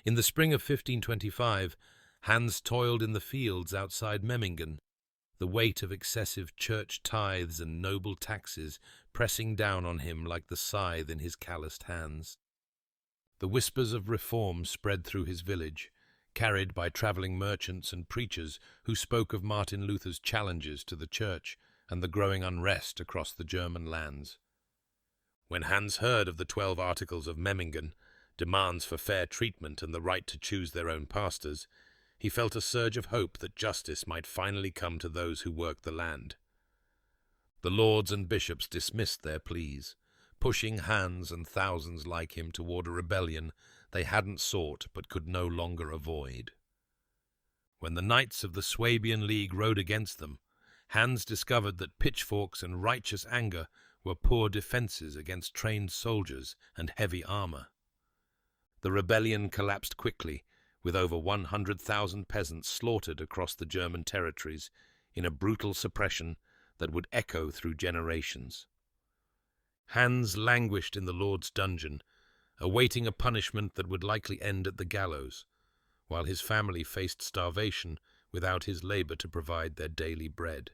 In the spring of 1525, Hans toiled in the fields outside Memmingen, the weight of excessive church tithes and noble taxes pressing down on him like the scythe in his calloused hands. The whispers of reform spread through his village, carried by travelling merchants and preachers who spoke of Martin Luther's challenges to the church and the growing unrest across the German lands. When Hans heard of the 12 Articles of Memmingen, demands for fair treatment and the right to choose their own pastors, he felt a surge of hope that justice might finally come to those who worked the land. The lords and bishops dismissed their pleas, pushing Hans and thousands like him toward a rebellion they hadn't sought but could no longer avoid. When the knights of the Swabian League rode against them, Hans discovered that pitchforks and righteous anger were poor defences against trained soldiers and heavy armour. The rebellion collapsed quickly, with over 100,000 peasants slaughtered across the German territories in a brutal suppression that would echo through generations. Hans languished in the Lord's dungeon, awaiting a punishment that would likely end at the gallows, while his family faced starvation without his labour to provide their daily bread.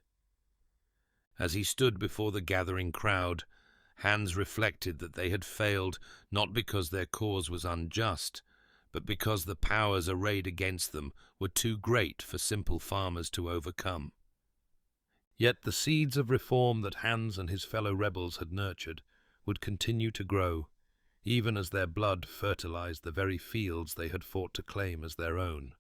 As he stood before the gathering crowd, Hans reflected that they had failed not because their cause was unjust, but because the powers arrayed against them were too great for simple farmers to overcome. Yet the seeds of reform that Hans and his fellow rebels had nurtured would continue to grow, even as their blood fertilized the very fields they had fought to claim as their own.